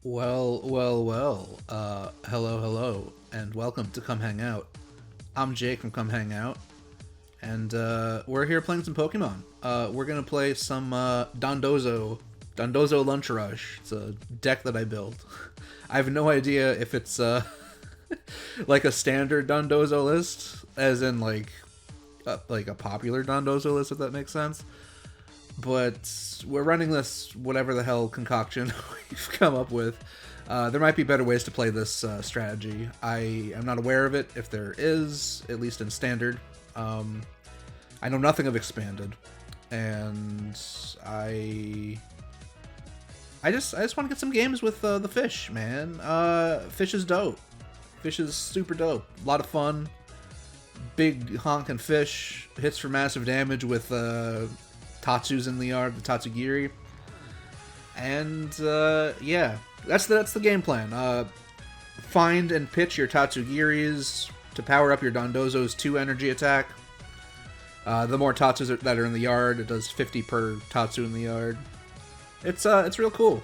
Hello, and welcome to Come Hang Out. I'm Jake from Come Hang Out, and we're here playing some Pokemon. We're gonna play some Dondozo Lunch Rush. It's a deck that I built. I have no idea if it's like a standard Dondozo list, as in like a popular Dondozo list, if that makes sense. But we're running this whatever the hell concoction we've come up with. There might be better ways to play this strategy. I am not aware of it. If there is, at least in standard, I know nothing of expanded, and I just want to get some games with the fish, man. Fish is dope. Fish is super dope. A lot of fun. Big honking fish hits for massive damage with Tatsu's in the yard, the Tatsugiri. And yeah, that's the game plan. Find and pitch your Tatsugiris to power up your Dondozo's 2 energy attack. The more Tatsus that are in the yard, it does 50 per Tatsu in the yard. It's real cool.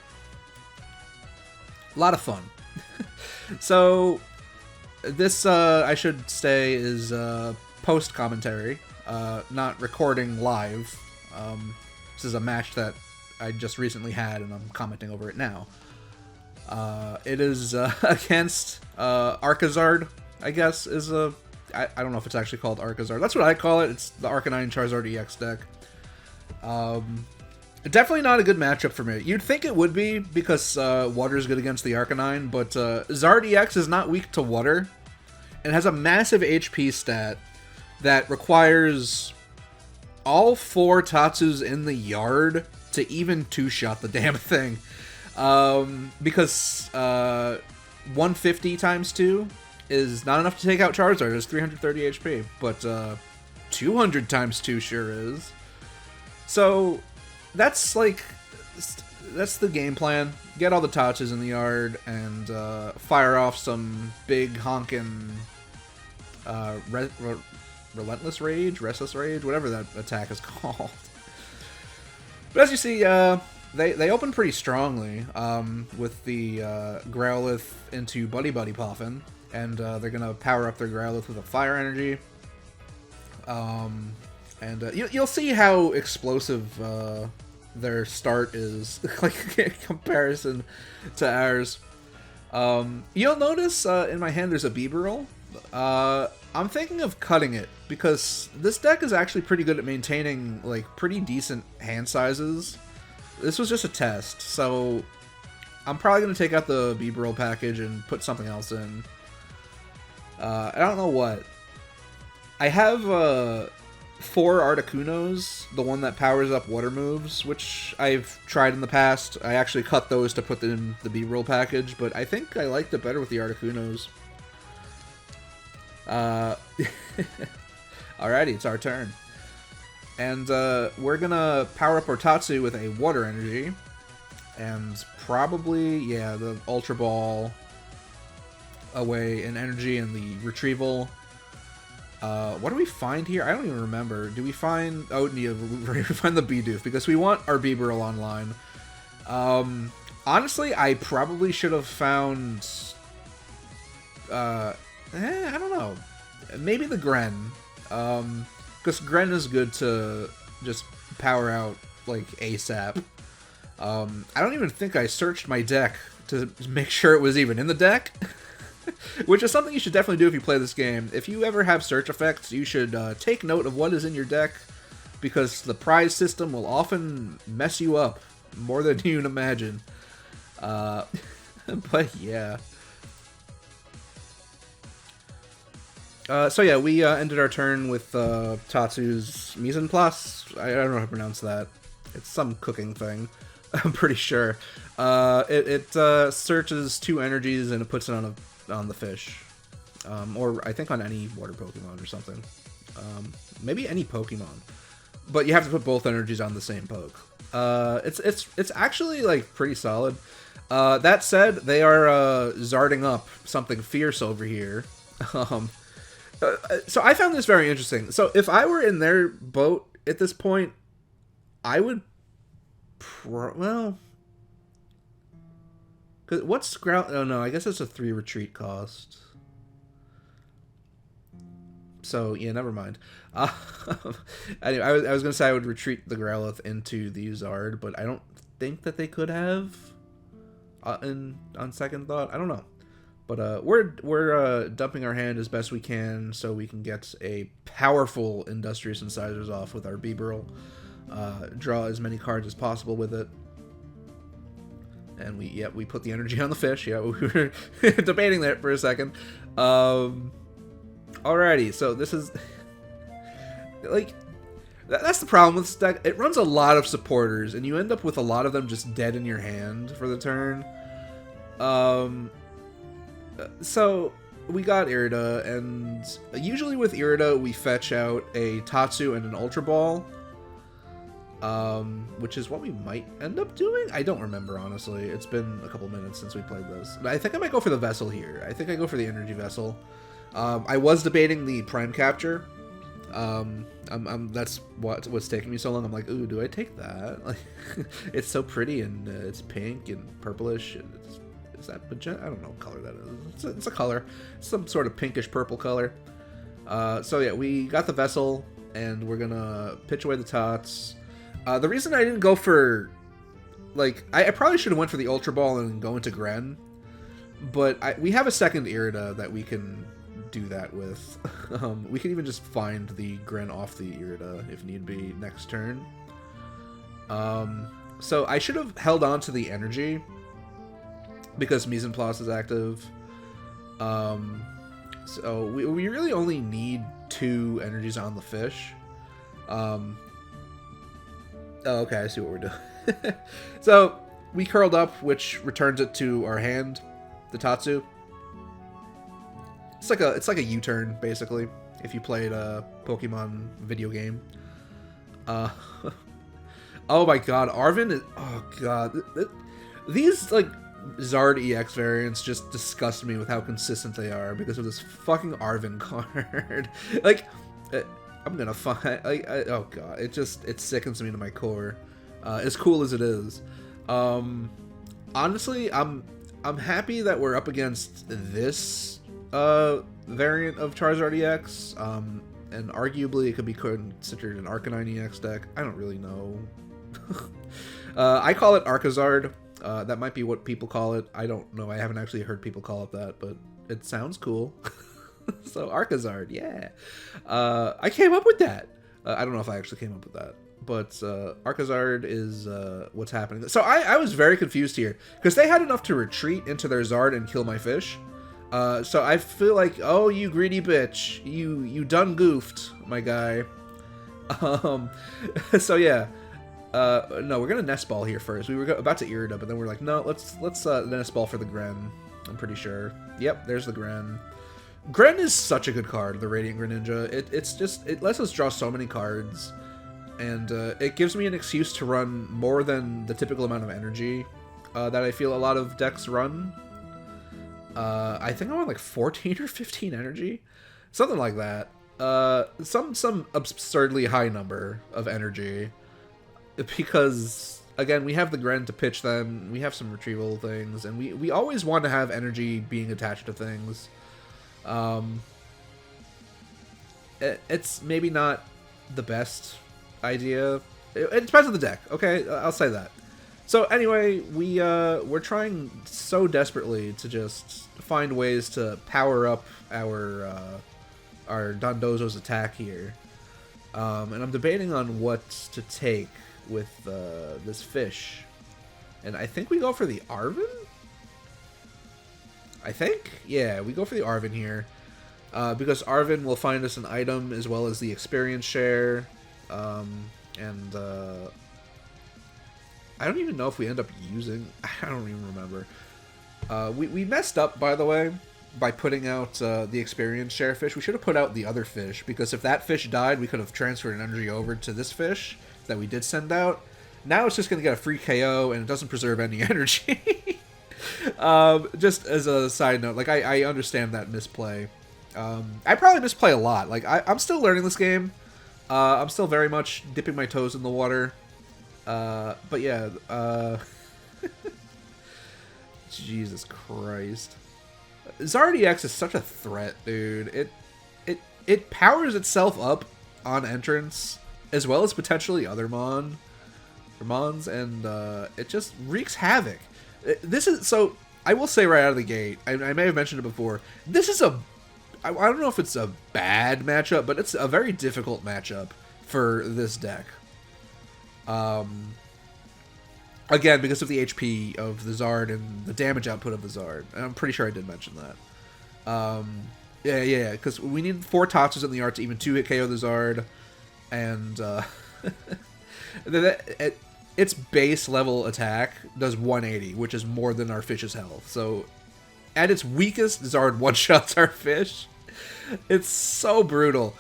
A lot of fun. So this I should say is post commentary, not recording live. This is a match that I just recently had, and I'm commenting over it now. It is against Arca-Zard, I guess, is a... I don't know if it's actually called Arca-Zard. That's what I call it. It's the Arcanine Charizard EX deck. Definitely not a good matchup for me. You'd think it would be, because Water is good against the Arcanine, but Zard EX is not weak to Water. It has a massive HP stat that requires all 4 Tatsus in the yard to even 2-shot the damn thing. Because 150 times 2 is not enough to take out Charizard. It's 330 HP. But 200 times 2 sure is. So that's the game plan. Get all the Tatsus in the yard and fire off some big honkin' Relentless Rage, Restless Rage, whatever that attack is called. But as you see, they open pretty strongly with the Growlithe into Buddy Buddy Poffin, and they're gonna power up their Growlithe with a Fire Energy. You'll see how explosive their start is, like in comparison to ours. You'll notice in my hand there's a Bibarel. I'm thinking of cutting it, because this deck is actually pretty good at maintaining like pretty decent hand sizes. This was just a test, so I'm probably going to take out the Bibarel package and put something else in. I don't know what. I have 4 Articunos, the one that powers up water moves, which I've tried in the past. I actually cut those to put in the Bibarel package, but I think I liked it better with the Articunos. Alrighty, it's our turn. And we're gonna power up our Tatsu with a Water Energy. And probably, yeah, the Ultra Ball away in energy and the Retrieval. What do we find here? I don't even remember. Do we find... Oh, yeah, we find the Bidoof, because we want our Bibarel online. Honestly, I probably should have found... I don't know. Maybe the Gren. Because Gren is good to just power out, like, ASAP. I don't even think I searched my deck to make sure it was even in the deck. Which is something you should definitely do if you play this game. If you ever have search effects, you should take note of what is in your deck, because the prize system will often mess you up more than you can imagine. But yeah. So yeah, we ended our turn with Tatsu's Mise en Place. I don't know how to pronounce that. It's some cooking thing. I'm pretty sure. It searches 2 energies and it puts it on the fish. Or I think on any water Pokemon or something. Maybe any Pokemon. But you have to put both energies on the same poke. It's actually like pretty solid. That said, they are zarding up something fierce over here. So I found this very interesting. So if I were in their boat at this point, I would... well... What's ground? Oh no, I guess it's a 3 retreat cost. So yeah, never mind. Anyway, I was gonna say I would retreat the Growlithe into the Zard, but I don't think that they could have. On second thought, I don't know. But we're dumping our hand as best we can so we can get a powerful Industrious Incisors off with our Bibarel. Draw as many cards as possible with it. And we put the energy on the fish. Yeah, we were debating that for a second. Alrighty, so this is like that's the problem with this deck. It runs a lot of supporters, and you end up with a lot of them just dead in your hand for the turn. So we got Irida, and usually with Irida we fetch out a Tatsu and an Ultra Ball. Which is what we might end up doing. I don't remember, honestly. It's been a couple minutes since we played this. But I think I might go for the Vessel here. I think I go for the Energy Vessel. I was debating the Prime Capture. That's what's taking me so long. I'm like, ooh, do I take that? Like, it's so pretty, and it's pink and purplish. And is that magenta? I don't know what color that is. It's a color. It's some sort of pinkish purple color. So yeah, we got the Vessel, and we're gonna pitch away the Tots. The reason I didn't go for, like, I probably should have went for the Ultra Ball and go into Gren, but we have a second Irida that we can do that with. We can even just find the Gren off the Irida if need be next turn. So I should have held on to the energy because Mise en Place is active. So we really only need 2 energies on the fish. Oh, okay, I see what we're doing. So we curled up, which returns it to our hand, the Tatsu. It's like a U-turn, basically, if you played a Pokemon video game. Oh my god, Arven is... Oh god. These, like, Zard EX variants just disgust me with how consistent they are because of this fucking Arven card. Like... I'm gonna find, oh god, it sickens me to my core. As cool as it is, honestly, I'm happy that we're up against this variant of Charizard EX, and arguably it could be considered an Arcanine EX deck. I don't really know. I call it Arca-Zard. That might be what people call it. I don't know. I haven't actually heard people call it that, but it sounds cool. So Arca-Zard, yeah. I came up with that. I don't know if I actually came up with that, but Arca-Zard is what's happening. So I was very confused here because they had enough to retreat into their Zard and kill my fish. So I feel like, oh, you greedy bitch, you done goofed, my guy. So yeah. No, we're gonna Nest Ball here first. We were about to Irida, but then we're like, no, let's Nest Ball for the Gren. I'm pretty sure. Yep, there's the Gren. Gren is such a good card, the Radiant Greninja. It lets us draw so many cards, and it gives me an excuse to run more than the typical amount of energy that I feel a lot of decks run. I think I'm on like 14 or 15 energy, something like that. Some absurdly high number of energy, because again we have the Gren to pitch them. We have some retrieval things, and we always want to have energy being attached to things. It's maybe not the best idea. It depends on the deck, okay? I'll say that. So anyway, we're trying so desperately to just find ways to power up our Dondozo's attack here. And I'm debating on what to take with this fish. And I think we go for the Arven? I think? Yeah, we go for the Arven here. Because Arven will find us an item as well as the experience share. And I don't even know if we end up using... I don't even remember. We messed up, by the way, by putting out the experience share fish. We should have put out the other fish, because if that fish died, we could have transferred an energy over to this fish that we did send out. Now it's just going to get a free KO, and it doesn't preserve any energy. Just as a side note, like, I understand that misplay. I probably misplay a lot. Like, I'm still learning this game. I'm still very much dipping my toes in the water. But yeah, Jesus Christ. Zard EX is such a threat, dude. It powers itself up on entrance, as well as potentially other Mons, and it just wreaks havoc. This is, so, I will say right out of the gate, I may have mentioned it before, this is I don't know if it's a bad matchup, but it's a very difficult matchup for this deck. Again, because of the HP of the Zard and the damage output of the Zard. I'm pretty sure I did mention that. Yeah, because we need 4 Tatsus in the art to even 2-hit KO the Zard, and its base level attack does 180, which is more than our Fish's health. So, at its weakest, Zard one-shots our Fish. It's so brutal.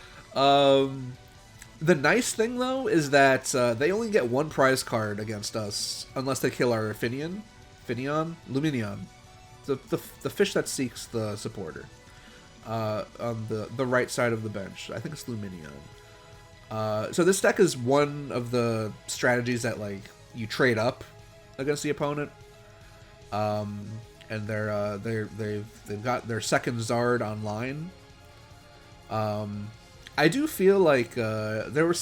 The nice thing, though, is that they only get 1 prize card against us unless they kill our Luminion, the fish that seeks the supporter on the right side of the bench. I think it's Luminion. So this deck is one of the strategies that, like, you trade up against the opponent, and they've got their second Zard online. I do feel like there were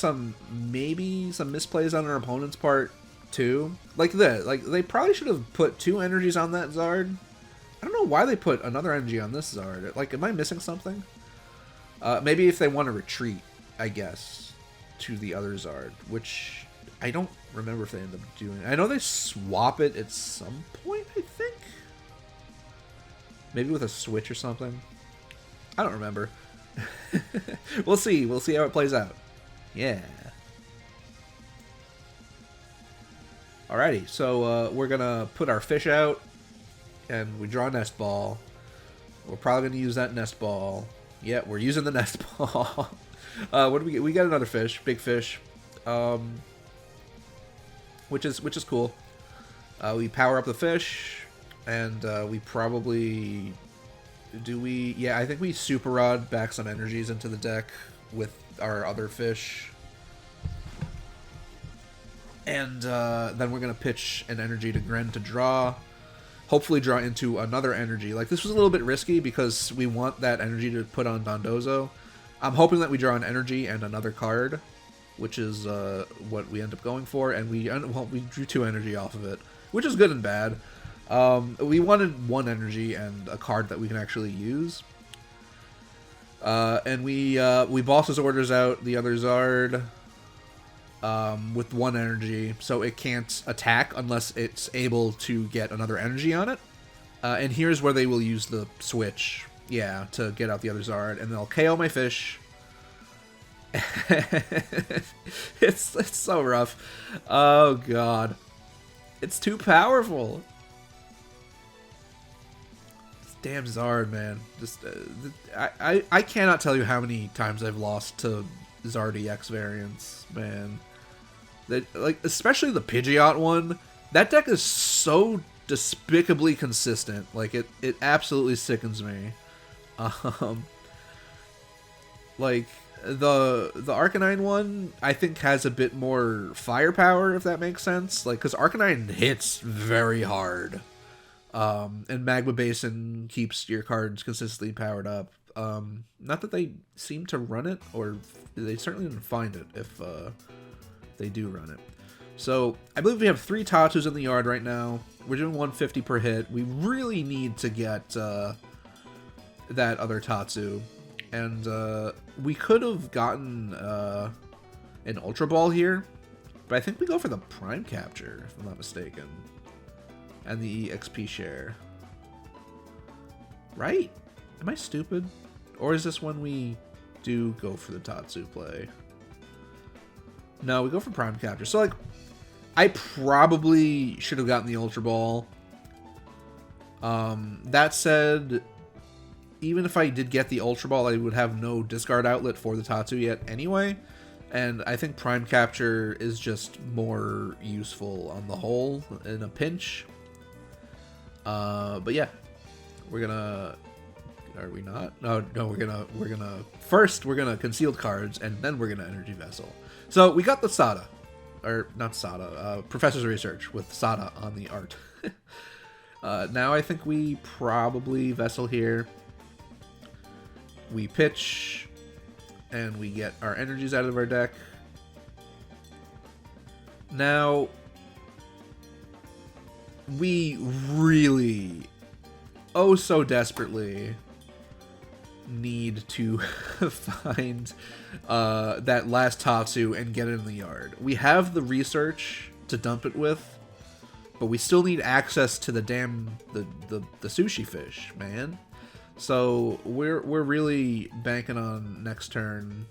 maybe some misplays on our opponent's part too. Like they probably should have put 2 energies on that Zard. I don't know why they put another energy on this Zard. Like, am I missing something? Maybe if they want to retreat, I guess, to the other Zard, which I don't remember if they end up doing. I know they swap it at some point, I think. Maybe with a switch or something. I don't remember. We'll see. We'll see how it plays out. Yeah. Alrighty, so we're gonna put our fish out, and we draw a nest ball. We're probably gonna use that nest ball. Yeah, we're using the nest ball. What do we get? We got another fish, big fish, which is cool. We power up the fish, and we probably. Yeah, I think we Super Rod back some energies into the deck with our other fish. And then we're going to pitch an energy to Gren to draw. Hopefully draw into another energy. Like, this was a little bit risky because we want that energy to put on Dondozo. I'm hoping that we draw an energy and another card, which is what we end up going for. And we drew 2 energy off of it, which is good and bad. We wanted 1 energy and a card that we can actually use. And we Boss's Orders out the other Zard with 1 energy, so it can't attack unless it's able to get another energy on it. And here's where they will use the switch, yeah, to get out the other Zard, and they'll KO my fish. It's so rough. Oh god. It's too powerful. Damn Zard, man. Just I cannot tell you how many times I've lost to Zard EX variants, man. Like, especially the Pidgeot one. That deck is so despicably consistent. Like, it absolutely sickens me. Like, the Arcanine one, I think, has a bit more firepower, if that makes sense. Like, because Arcanine hits very hard. And Magma Basin keeps your cards consistently powered up. Not that they seem to run it, or they certainly didn't find it if they do run it. So, I believe we have 3 Tatsus in the yard right now. We're doing 150 per hit. We really need to get that other Tatsu. And we could have gotten an Ultra Ball here, but I think we go for the Prime Capture, if I'm not mistaken. And the EXP share. Right? Am I stupid? Or is this when we do go for the Tatsu play? No, we go for Prime Capture. So, like, I probably should have gotten the Ultra Ball. That said, even if I did get the Ultra Ball, I would have no discard outlet for the Tatsu yet anyway. And I think Prime Capture is just more useful on the whole in a pinch. But yeah, we're gonna. Are we not? No, we're gonna. First, we're gonna Concealed Cards, and then we're gonna Energy Vessel. So we got the Sada, or not Sada, Professor's Research with Sada on the art. Now I think we probably Vessel here. We pitch, and we get our energies out of our deck. Now, we really, oh so desperately, need to find that last Tatsu and get it in the yard. We have the research to dump it with, but we still need access to the damn the sushi fish, man. So we're really banking on next turn.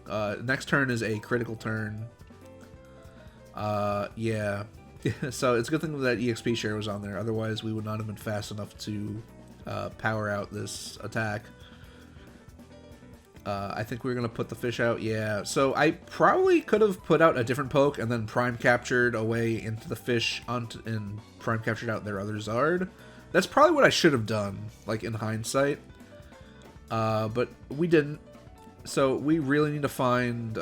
Next turn is a critical turn. Yeah. So it's a good thing that EXP share was on there. Otherwise, we would not have been fast enough to power out this attack. I think we're going to put the fish out. Yeah. So I probably could have put out a different poke and then prime captured away into the fish and prime captured out their other Zard. That's probably what I should have done, like in hindsight. But we didn't. So we really need to find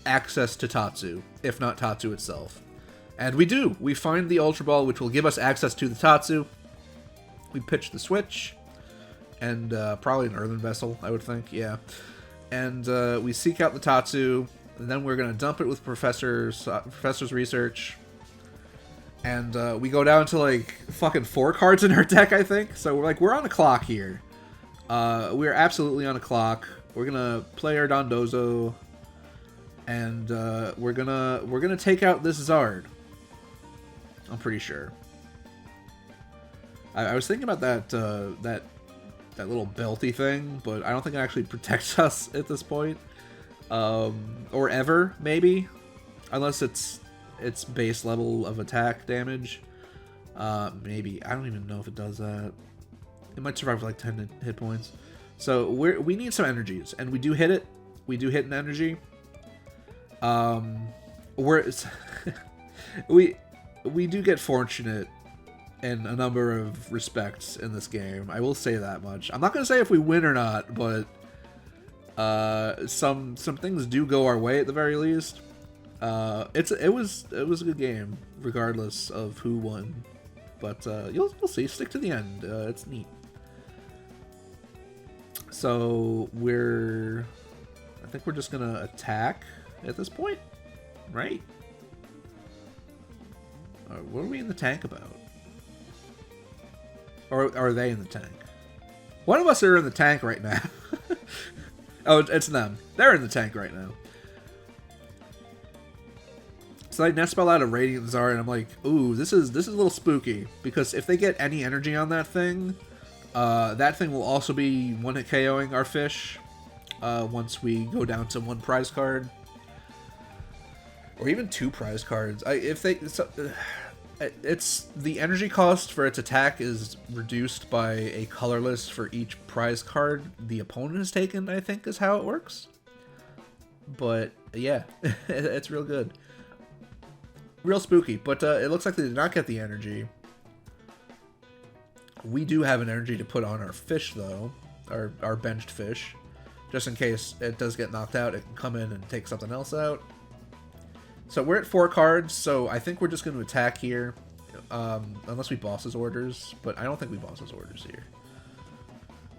access to Tatsu, if not Tatsu itself. And we do. We find the Ultra Ball, which will give us access to the Tatsu. We pitch the switch. And probably an Earthen Vessel, I would think. Yeah. And we seek out the Tatsu. And then we're going to dump it with Professor's research. And we go down to like fucking 4 cards in our deck, I think. So we're on a clock here. We're absolutely on a clock. We're gonna play our Dondozo, and we're gonna take out this Zard. I'm pretty sure. I was thinking about that little belty thing, but I don't think it actually protects us at this point, or ever maybe, unless it's base level of attack damage. Maybe. I don't even know if it does that. It might survive for like 10 hit points. So we need some energies, and we do hit it. We do hit an energy. We do get fortunate in a number of respects in this game. I will say that much. I'm not gonna say if we win or not, but some things do go our way at the very least. It was a good game, regardless of who won. But you'll see. Stick to the end. It's neat. So I think we're just gonna attack at this point, right? What are we in the tank about? Or are they in the tank? One of us are in the tank right now. Oh, it's them. They're in the tank right now. So I net spell out a Radiant Zard, and I'm like, ooh, this is a little spooky, because if they get any energy on that thing will also be one-hit KOing our fish once we go down to 1 prize card, or even 2 prize cards. It's the energy cost for its attack is reduced by a colorless for each prize card the opponent has taken, I think is how it works. But yeah, it's real good. Real spooky, but it looks like they did not get the energy. We do have an energy to put on our fish, though. Our benched fish. Just in case it does get knocked out, it can come in and take something else out. So we're at 4 cards, so I think we're just going to attack here. Unless we boss his orders, but I don't think we boss his orders here.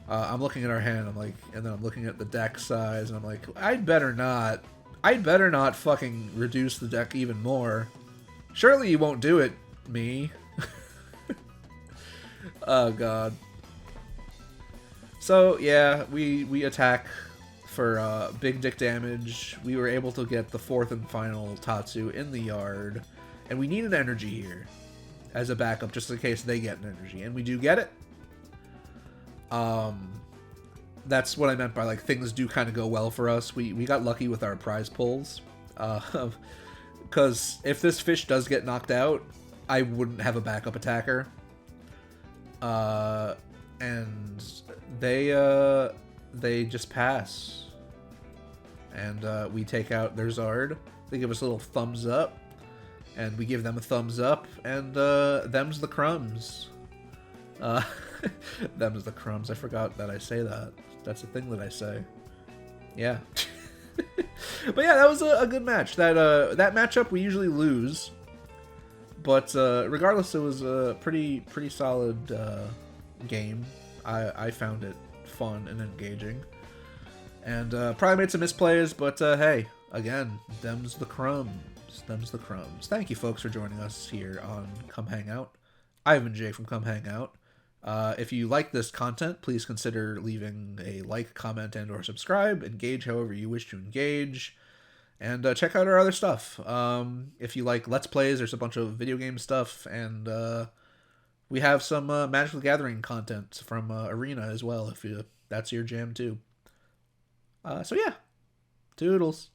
I'm looking at our hand, and then I'm looking at the deck size, and I'm like, I'd better not fucking reduce the deck even more. Surely you won't do it, me. Oh god. So yeah, we attack for big dick damage. We were able to get the 4th and final Tatsu in the yard, and we need an energy here as a backup just in case they get an energy, and we do get it. That's what I meant by like things do kind of go well for us. We got lucky with our prize pulls, because if this fish does get knocked out, I wouldn't have a backup attacker. And they just pass, and we take out their Zard. They give us a little thumbs up, and we give them a thumbs up, and them's the crumbs. Them's the crumbs. I forgot that I say that. That's the thing that I say. Yeah. But yeah, that was a good match. That matchup we usually lose, But regardless, it was a pretty solid game. I found it fun and engaging. And probably made some misplays, but hey, again, them's the crumbs. Them's the crumbs. Thank you, folks, for joining us here on Come Hang Out. I've been Jay from Come Hang Out. If you like this content, please consider leaving a like, comment, and or subscribe. Engage however you wish to engage. And check out our other stuff. If you like Let's Plays, there's a bunch of video game stuff. And we have some Magic the Gathering content from Arena as well, if that's your jam too. So yeah, toodles.